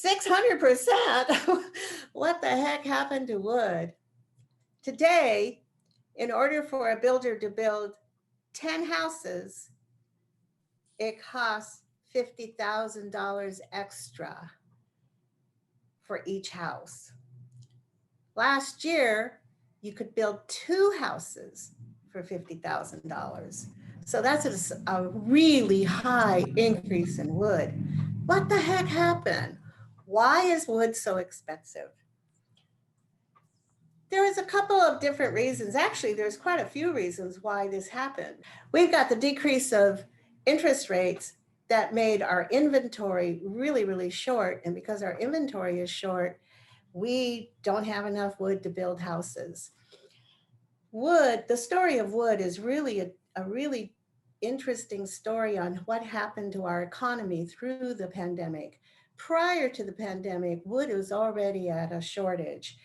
600%? What the heck happened to wood? Today, in order for a builder to build 10 houses, it costs $50,000 extra for each house. Last year, you could build 2 houses for $50,000. So that's a really high increase in wood. What the heck happened? Why is wood so expensive? There is a couple of different reasons. Actually, there's quite a few reasons why this happened. We've got the decrease of interest rates that made our inventory really, really short. And because our inventory is short, we don't have enough wood to build houses. Wood, the story of wood is really a really interesting story on what happened to our economy through the pandemic. Prior to the pandemic, wood was already at a shortage.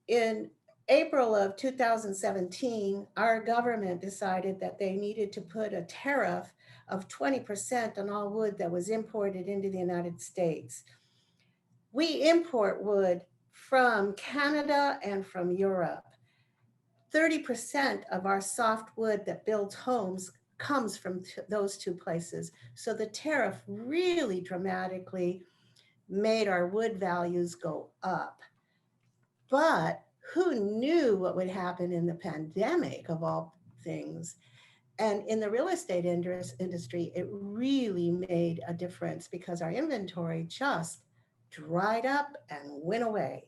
In April of 2017, our government decided that they needed to put a tariff of 20% on all wood that was imported into the United States. We import wood from Canada and from Europe. 30% of our softwood that builds homes comes from those two places. So the tariff really dramatically made our wood values go up. But who knew what would happen in the pandemic of all things? And in the real estate industry, it really made a difference because our inventory just dried up and went away.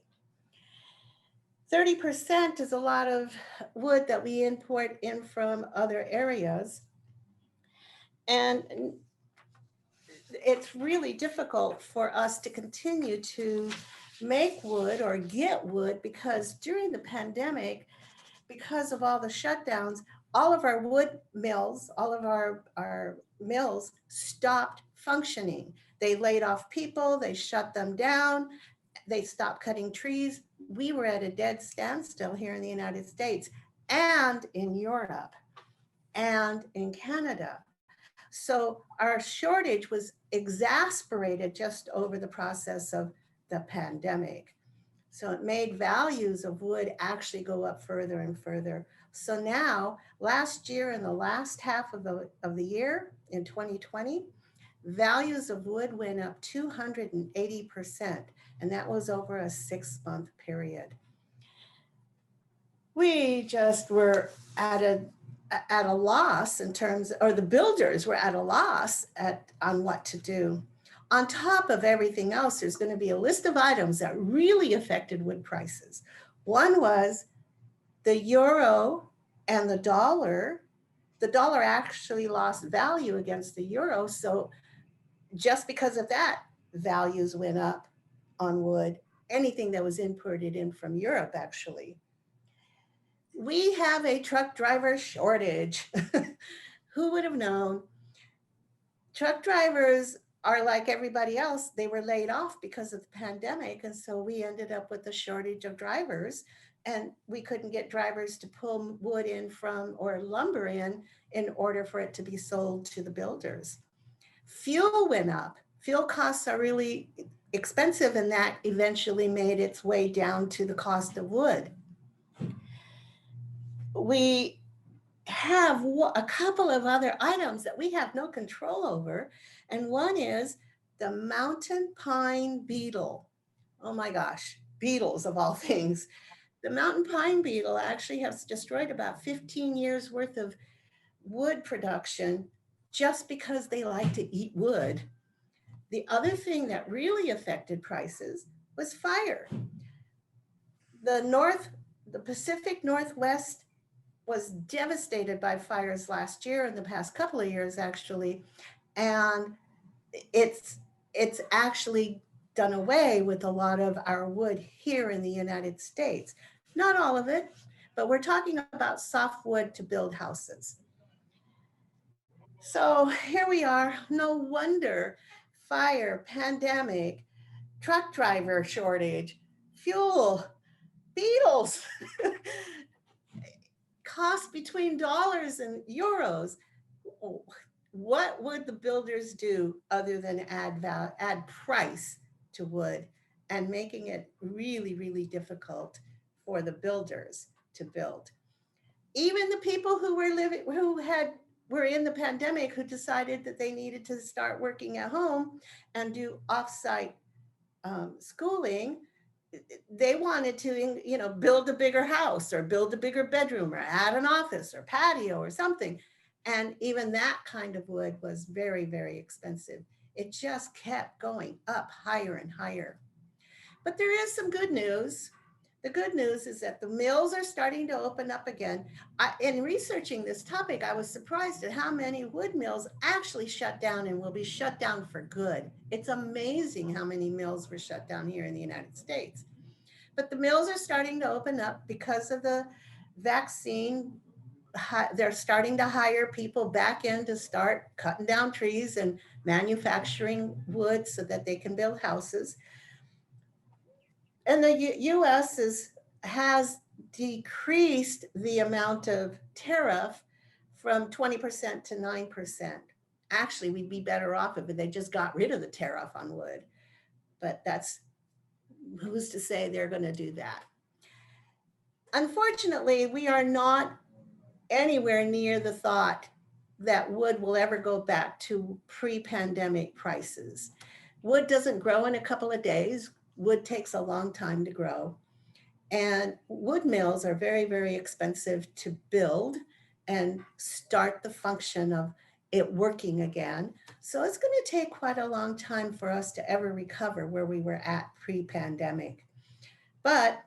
30% is a lot of wood that we import in from other areas. And it's really difficult for us to continue to make wood or get wood because during the pandemic, because of all the shutdowns, all of our wood mills, all of our mills stopped functioning. They laid off people, they shut them down, they stopped cutting trees. We were at a dead standstill here in the United States and in Europe and in Canada. So our shortage was exasperated just over the process of the pandemic. So it made values of wood actually go up further and further. So now, last year, in the last half of the year, in 2020, values of wood went up 280%, and that was over a 6-month period. We just were at a loss in terms, or the builders were at a loss on what to do. On top of everything else, there's going to be a list of items that really affected wood prices. One was the euro and the dollar. The dollar actually lost value against the euro. So just because of that, values went up on wood, anything that was imported in from Europe, actually. We have a truck driver shortage. Who would have known? Truck drivers are like everybody else. They were laid off because of the pandemic. And so we ended up with a shortage of drivers, and we couldn't get drivers to pull wood in from or lumber in order for it to be sold to the builders. Fuel went up. Fuel costs are really expensive, and that eventually made its way down to the cost of wood. We have a couple of other items that we have no control over. And one is the mountain pine beetle. Oh my gosh, beetles of all things. The mountain pine beetle actually has destroyed about 15 years worth of wood production just because they like to eat wood. The other thing that really affected prices was fire. The Pacific Northwest was devastated by fires last year and the past couple of years, actually. And it's actually done away with a lot of our wood here in the United States. Not all of it, but we're talking about softwood to build houses. So here we are. No wonder fire, pandemic, truck driver shortage, fuel, beetles, cost between dollars and euros. What would the builders do other than add price to wood and making it really, really difficult for the builders to build. Even the people who were living, were in the pandemic, who decided that they needed to start working at home and do offsite schooling, they wanted to, build a bigger house or build a bigger bedroom or add an office or patio or something. And even that kind of wood was very, very expensive. It just kept going up higher and higher. But there is some good news. The good news is that the mills are starting to open up again. In researching this topic, I was surprised at how many wood mills actually shut down and will be shut down for good. It's amazing how many mills were shut down here in the United States. But the mills are starting to open up because of the vaccine. They're starting to hire people back in to start cutting down trees and manufacturing wood so that they can build houses. And the U.S. has decreased the amount of tariff from 20% to 9%. Actually, we'd be better off if they just got rid of the tariff on wood. But that's, who's to say they're going to do that? Unfortunately, we are not anywhere near the thought that wood will ever go back to pre-pandemic prices. Wood doesn't grow in a couple of days. Wood takes a long time to grow. And wood mills are very, very expensive to build and start the function of it working again. So it's going to take quite a long time for us to ever recover where we were at pre-pandemic. But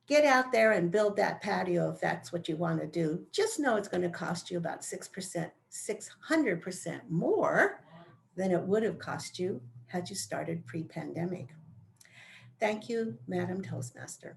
get out there and build that patio if that's what you want to do. Just know it's going to cost you about 6%, 600% more than it would have cost you had you started pre-pandemic. Thank you, Madam Toastmaster.